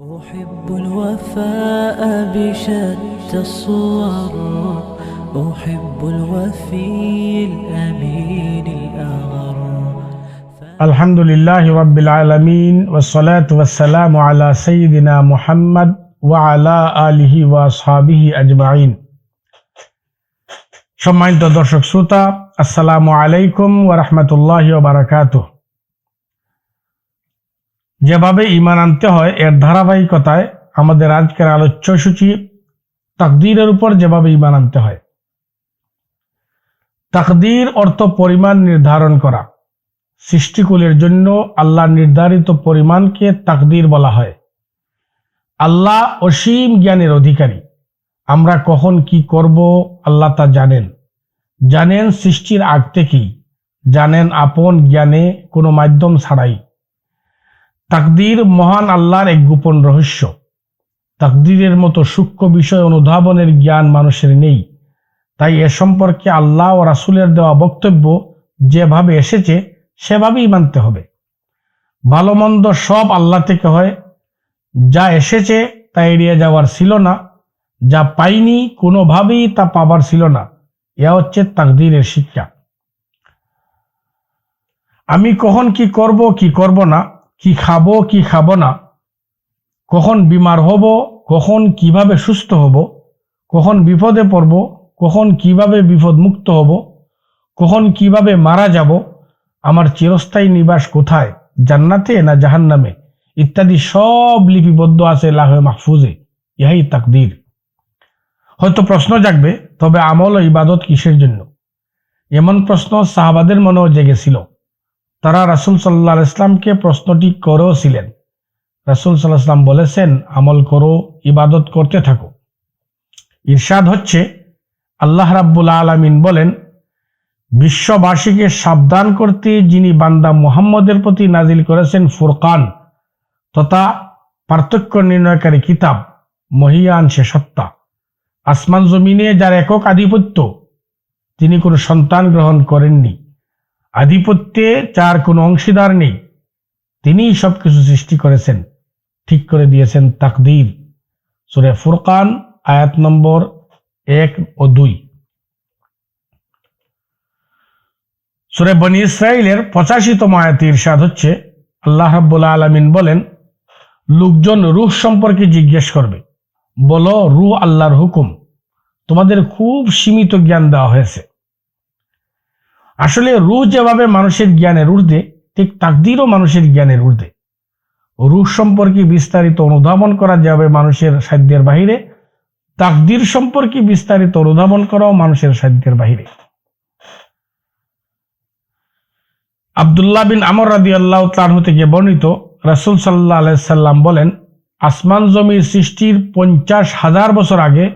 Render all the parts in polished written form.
أحب الوفاء بشتى الصور. أحب الوفي الأمين الأغر. الحمد لله رب العالمين والصلاة والسلام على سيدنا محمد وعلى آله وأصحابه أجمعين. সম্মানিত দর্শক শ্রোতা, আসসালামু আলাইকুম ওয়া রাহমাতুল্লাহি ওয়া বারাকাতুহু। যেভাবে ঈমান আনতে হয় এর ধারাবাহিকতায় আমাদের আজকের আলোচ্য সূচি তাকদীরের উপর যেভাবে ঈমান আনতে হয়। তাকদীর অর্থ পরিমাণ নির্ধারণ করা। সৃষ্টিকুলের জন্য আল্লাহ নির্ধারিত পরিমাণকে তাকদীর বলা হয়। আল্লাহ অসীম জ্ঞানের অধিকারী। আমরা কখন কি করব আল্লাহ তা জানেন সৃষ্টির আগ থেকেই, জানেন আপন জ্ঞানে কোনো মাধ্যম ছাড়াই। তাকদীর মহান আল্লাহর এক গোপন রহস্য। তাকদীরের মতো সূক্ষ্ম বিষয় অনুধাবনের জ্ঞান মানুষের নেই। তাই এ সম্পর্কে আল্লাহ ও রাসূলের দেওয়া বক্তব্য যেভাবে এসেছে সেভাবেই মানতে হবে। ভালো মন্দ সব আল্লাহ থেকে হয়। যা এসেছে তা এড়িয়ে যাওয়ার ছিল না, যা পাইনি কোনোভাবেই তা পাবার ছিল না। এ হচ্ছে তাকদীরের শিক্ষা। আমি কখন কি করব না, কি খাবো কি খাবো না, কখন বিমার হব, কখন কিভাবে সুস্থ হব, কখন বিপদে পড়ব, কখন কিভাবে বিপদ মুক্ত হব, কখন কিভাবে মারা যাব, আমার চিরস্থায়ী নিবাস কোথায়, জান্নাতে না জাহান্নামে, ইত্যাদি সব লিপিবদ্ধ আছে লাহে মাহফুজে। ইহাই তাকদীর। হয়তো প্রশ্ন জাগবে, তবে আমল ও ইবাদত কিসের জন্য? এমন প্রশ্ন সাহাবাদের মনেও জেগেছিল। তারা রাসূল সাল্লাল্লাহু আলাইহি ওয়াসাল্লামকে প্রশ্নটি করেও ছিলেন। রাসূল সাল্লাল্লাহু আলাইহি ওয়াসাল্লাম বলেছেন, আমল করো, ইবাদত করতে থাকো। ইরশাদ হচ্ছে, আল্লাহ রাব্বুল আলামিন বলেন, বিশ্ববাসীকে সাবধান করতে যিনি বান্দা মুহাম্মদের প্রতি নাজিল করেছেন ফুরকান তথা পার্থক্য নির্ণয়কারী কিতাব, মহিয়ান সে সত্তা। আসমান জমিনে যার একক আধিপত্য, তিনি কোনো সন্তান গ্রহণ করেননি। আধিপত্যে যার কোনো অংশীদার নেই, তিনিই সবকিছু সৃষ্টি করেছেন, ঠিক করে দিয়েছেন তাকদীর। সূরা ফুরকান আয়াত নম্বর 1 ও 2। সূরা বনী ইসরাঈলের 85তম আয়াতে ইরশাদ হচ্ছে, আল্লাহ রাব্বুল আলামিন বলেন, লোকজন রূহ সম্পর্কে জিজ্ঞেস করবে, বলো রূহ আল্লাহর হুকুম, তোমাদের খুব সীমিত জ্ঞান দেওয়া হয়েছে। আসলে রূহ যেভাবে মানুষের জ্ঞানের ঊর্ধ্বে, ঠিক তাকদীরও মানুষের জ্ঞানের ঊর্ধ্বে। রূহ সম্পর্কে বিস্তারিত অনুধাবন করা যাবে মানুষের সাধ্যের বাহিরে, তাকদীর সম্পর্কে বিস্তারিত অনুধাবন করাও মানুষের সাধ্যের বাহিরে। আব্দুল্লাহ বিন আমর রাদিয়াল্লাহু তাআলা আনহু থেকে বর্ণিত, রাসূল সাল্লাল্লাহু আলাইহি সাল্লাম বলেন, আসমান জমির সৃষ্টির 50,000 বছর আগে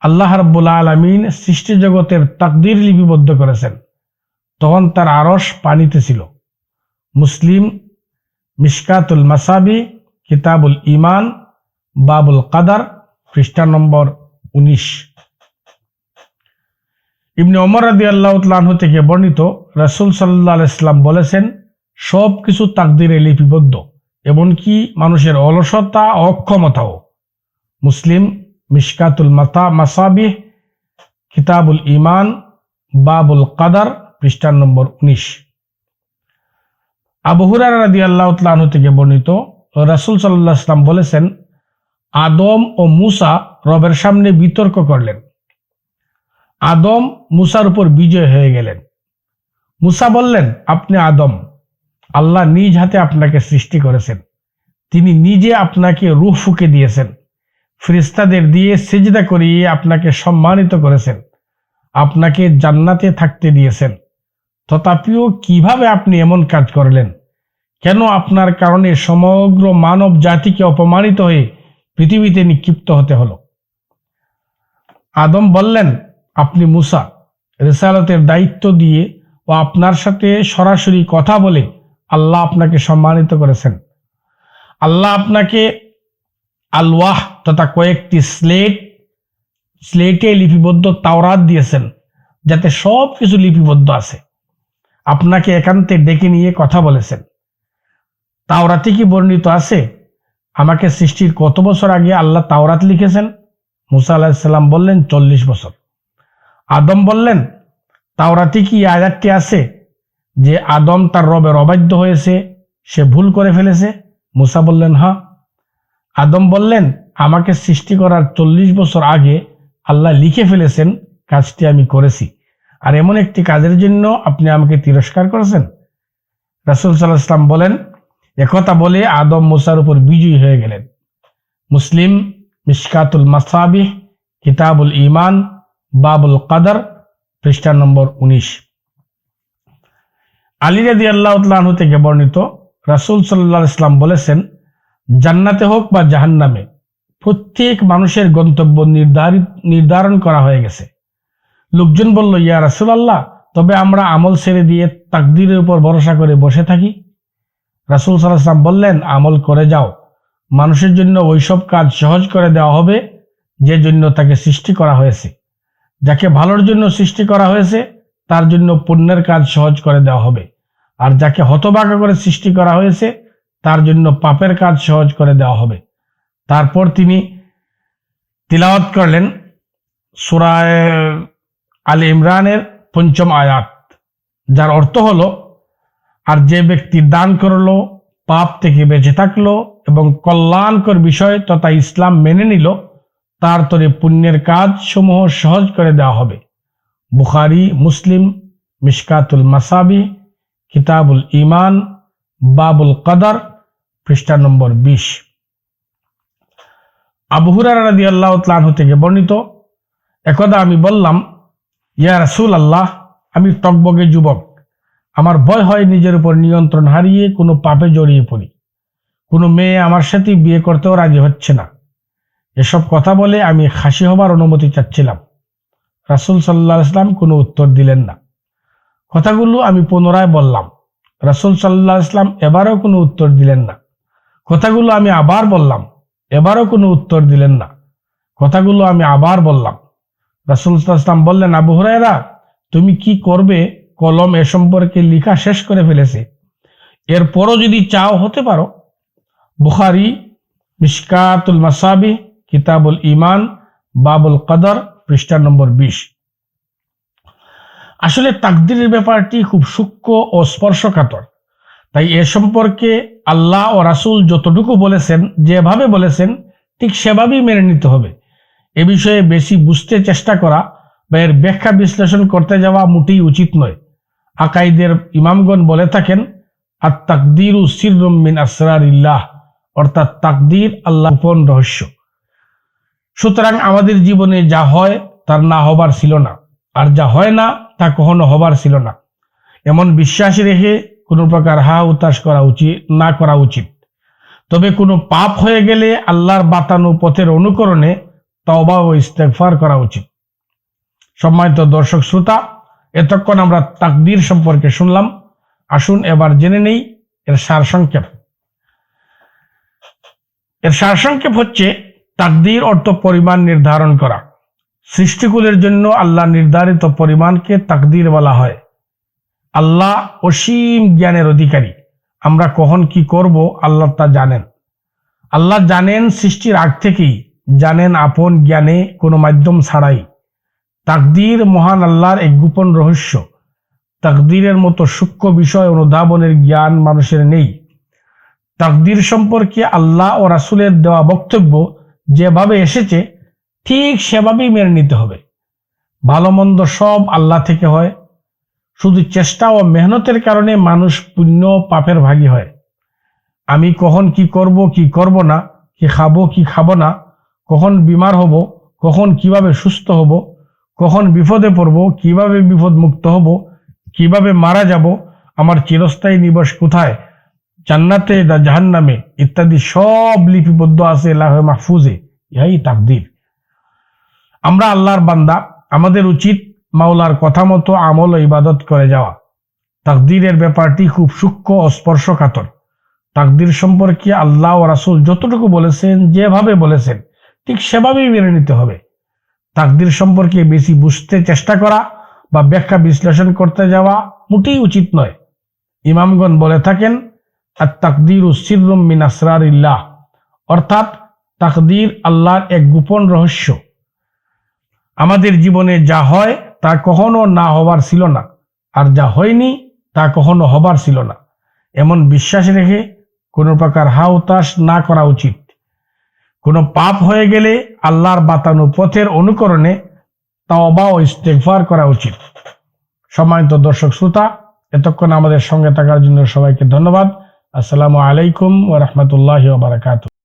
আল্লাহ রাব্বুল আলামিন সৃষ্টি জগতের তাকদীর লিপিবদ্ধ করেছেন। তখন তার আরশ পানিতে ছিল। মুসলিম, মিশকাতুল মাসাবি, কিতাবুল ঈমান, বাবুল কাদার, পৃষ্ঠা নম্বর 19। ইবনে ওমর রাদিয়াল্লাহু তাআলা আনহু থেকে বর্ণিত, রাসূল সাল্লাল্লাহু আলাইহি সাল্লাম বলেছেন, সব কিছু তাকদীরে লিপিবদ্ধ, এমনকি মানুষের অলসতা ও অক্ষমতাও। মুসলিম, মিশকাতুল মাসাবিহ, কিতাবুল ঈমান, বাবুল কাদার, পৃষ্ঠা নম্বর 19। আবু হুরায়রা রাদিয়াল্লাহু তাআলা আনহু থেকে বর্ণিত, রাসূল সাল্লাল্লাহু আলাইহি সাল্লাম বলেছেন, আদম ও মূসা রবের সামনে বিতর্ক করলেন। আদম মূসার উপর বিজয় হয়ে গেলেন। মূসা বললেন, আপনি আদম, আল্লাহ নিজ হাতে আপনাকে সৃষ্টি করেছেন, তিনি নিজে আপনাকে রূহ ফুঁকে দিয়েছেন, ফেরেশতাদের দিয়ে সিজদা করিয়ে আপনাকে সম্মানিত করেছেন, আপনাকে জান্নাতে থাকতে দিয়েছেন। তথাপিও কিভাবে আপনি এমন কাজ করলেন? কেন আপনার কারণে সমগ্র মানব জাতিকে অপমানিত হয়ে পৃথিবীতে নিক্ষিপ্ত হতে হলো? আদম বললেন, আপনি মূসা, রিসালাতের দায়িত্ব দিয়ে ও আপনার সাথে সরাসরি কথা বলে আল্লাহ আপনাকে সম্মানিত করেছেন। আল্লাহ আপনাকে আলওয়াহ তথা কয়েকটি স্লেটে লিপিবদ্ধ তাওরাত দিয়েছেন, যাতে সব কিছু লিপিবদ্ধ আছে। আপনাকে একান্তে ডেকে নিয়ে কথা বলেছেন। তাওরাতে কি বর্ণিত আছে আমাকে সৃষ্টির কত বছর আগে আল্লাহ তাওরাত লিখেছেন? মুসা আলাহিসাল্লাম বললেন 40 বছর। আদম বললেন, তাওরাতে কি আয়াতটি আছে যে আদম তার রবের অবাধ্য হয়েছে, সে ভুল করে ফেলেছে? মুসা বললেন, হ্যাঁ। আদম বললেন, আমাকে সৃষ্টি করার 40 বছর আগে আল্লাহ লিখে ফেলেছেন কাজটি আমি করেছি, আর এমন একটি কাজের জন্য আপনি আমাকে তিরস্কার করেছেন? রাসূল সাল্লাল্লাহু আলাইহি ওয়াসাল্লাম বলেন, একথা বলে আদম মুসার উপর বিজয়ী হয়ে গেলেন। মুসলিম, মিশকাতুল মাসাবিহ, কিতাবুল ঈমান, বাবুল কদর, পৃষ্ঠা নম্বর 19। আলী রাদিয়াল্লাহু তাআলা আনহু থেকে বর্ণিত, রাসূল সাল্লাল্লাহু আলাইহি ওয়াসাল্লাম বলেছেন, জান্নাতে হোক বা জাহান্নামে প্রত্যেক মানুষের গন্তব্য নির্ধারণ করা হয়ে গেছে। লোকজন বলল, ইয়া রাসূলুল্লাহ, তবে আমরা আমল ছেড়ে দিয়ে তাকদীরের উপর ভরসা করে বসে থাকি? রাসূল সাল্লাল্লাহু আলাইহি ওয়াসাল্লাম বললেন, আমল করে যাও, মানুষের জন্য ওইসব কাজ সহজ করে দেওয়া হবে যে জন্য তাকে সৃষ্টি করা হয়েছে। যাকে ভালোর জন্য সৃষ্টি করা হয়েছে তার জন্য পুণ্যের কাজ সহজ করে দেওয়া হবে, আর যাকে হতভাগা করে সৃষ্টি করা হয়েছে তার জন্য পাপের কাজ সহজ করে দেওয়া হবে। তারপর তিনি তিলাওয়াত করলেন সূরা আলে ইমরানের ৫ম আয়াত, যার অর্থ হলো, আর যে ব্যক্তি দান করলো, পাপ থেকে বেঁচে থাকলো এবং কল্যাণকর বিষয় তথা ইসলাম মেনে নিল, তার তরে পুণ্যের কাজ সমূহ সহজ করে দেওয়া হবে। বুখারী, মুসলিম, মিশকাতুল মাসাবি, কিতাবুল ঈমান, বাবুল কদর, পৃষ্ঠা নম্বর 20। আবু হুরায়রা রাদিয়াল্লাহু তাআলা আনহু থেকে বর্ণিত, একদা আমি বললাম, ইয়া রাসূলুল্লাহ, আমি টকবগে যুবক, আমার ভয় হয় নিজের উপর নিয়ন্ত্রণ হারিয়ে কোনো পাপে জড়িয়ে পড়ি। কোনো মেয়ে আমার সাথে বিয়ে করতেও রাজি হচ্ছে না। এসব কথা বলে আমি খাসি হবার অনুমতি চাচ্ছিলাম। রাসূল সাল্লাল্লাহু আলাইহি ওয়াসাল্লাম কোনো উত্তর দিলেন না। কথাগুলো আমি পুনরায় বললাম। রাসূল সাল্লাল্লাহু আলাইহি ওয়াসাল্লাম এবারও কোনো উত্তর দিলেন না। কথাগুলো আমি আবার বললাম, এবারও কোনো উত্তর দিলেন না। কথাগুলো আমি আবার বললাম। রাসূল সাল্লাল্লাহু আলাইহি ওয়াসাল্লাম বললেন, আবু হুরায়রা, তুমি কি করবে? কলম এ সম্পর্কে লেখা শেষ করে ফেলেছে, এরপরও যদি চাও হতে পারো। বুখারী, মিশকাতুল মাসাবি, কিতাবুল ঈমান, বাবুল কদর, পৃষ্ঠা নম্বর 20। আসলে তাকদীরের ব্যাপারটি খুব সূক্ষ্ম ও স্পর্শকাতর, তাই এ সম্পর্কে আল্লাহ ও রাসূল যতটুকু বলেছেন, যেভাবে বলেছেন ঠিক সেভাবেই মেনে নিতে হবে। এ বিষয়ে বেশি বুঝতে চেষ্টা করা বা এর ব্যাখ্যা বিশ্লেষণ করতে যাওয়া মোটেই উচিত নয়। আকাইদের ইমামগণ বলে থাকেন, আত তাকদীরু সিররুম মিন আসরারিল্লাহ, অর্থাৎ তাকদীর আল্লাহর গোপন রহস্য। সুতরাং আমাদের জীবনে যা হয় তার না হবার ছিল না, আর যা হয় না তা কখনো হবার ছিল না, এমন বিশ্বাস রেখে কোনো প্রকার হা উতাস করা উচিত। তবে কোনো পাপ হয়ে গেলে আল্লাহর বাতানো পথের অনুকরণে তওবা ও ইস্তেগফার করা উচিত। সম্মানিত দর্শক শ্রোতা, এতক্ষণ আমরা তাকদীর সম্পর্কে শুনলাম। আসুন এবার জেনে নেই এর সারসংক্ষেপ। এর সারসংক্ষেপ হচ্ছে, তাকদীর অর্থ পরিমাণ নির্ধারণ করা। সৃষ্টিকুলের জন্য আল্লাহ নির্ধারিত পরিমাণকে তাকদীর বলা হয়। আল্লাহ অসীম জ্ঞানের অধিকারী। আমরা কখন কি করব আল্লাহ তা জানেন। আল্লাহ জানেন সৃষ্টির আগ থেকেই, জানেন আপন জ্ঞানে কোনো মাধ্যম ছাড়াই। তাকদীর মহান আল্লাহর এক গোপন রহস্য। তাকদীরের মতো সূক্ষ্ম বিষয় অনুধাবনের জ্ঞান মানুষের নেই। তাকদীর সম্পর্কে আল্লাহ ও রাসূলের দেওয়া বক্তব্য যেভাবে এসেছে ঠিক সেভাবেই মেনে নিতে হবে। ভালো মন্দ সব আল্লাহ থেকে হয়। শুধু চেষ্টা ও মেহনতের কারণে মানুষ পুণ্য পাপের ভাগী হয়। আমি কখন কি করব কি করব না, কি খাবো কি খাবো না, কখন বিমার হব, কখন কিভাবে সুস্থ হব, কখন বিপদে পড়ব, কিভাবে বিপদ মুক্ত হব, কিভাবে মারা যাব, আমার চিরস্থায়ী নিবাস কোথায়, জান্নাতে না জাহান্নামে, ইত্যাদি সব লিপিবদ্ধ আছে লাহে মাহফুজে। ইহাই তাকদীর। আমরা আল্লাহর বান্দা, আমাদের উচিত মাওলার কথা মতো আমল ও ইবাদত করে যাওয়া। তাকদীরের ব্যাপারটি খুব সূক্ষ্ম ও স্পর্শকাতর। তাকদীর সম্পর্কে আল্লাহ ও রাসূল যতটুকু বলেছেন, যেভাবে বলেছেন ঠিক সেভাবেই মেনে নিতে হবে। তাকদীর সম্পর্কে বেশি বুঝতে চেষ্টা করা বা ব্যাখ্যা বিশ্লেষণ করতে যাওয়া মোটেই উচিত নয়। ইমামগণ বলে থাকেন, আত তাকদীরু সিররুম মিন আসরারিল্লাহ, অর্থাৎ তাকদীর আল্লাহর এক গোপন রহস্য। আমাদের জীবনে যা হয় তা কখনো না হবার ছিল না, আর যা হয়নি তা কখনো হবার ছিল না, এমন বিশ্বাস রেখে কোনো প্রকার হাউতাশ না করা উচিত। কোনো পাপ হয়ে গেলে আল্লাহর বাতানো পথের অনুকরণে তাওবা ও ইস্তেগফার করা উচিত। সম্মানিত দর্শক শ্রোতা, এতক্ষণ আমাদের সঙ্গে থাকার জন্য সবাইকে ধন্যবাদ। আসসালামু আলাইকুম ওয়া রাহমাতুল্লাহি ওয়া বারাকাতুহু।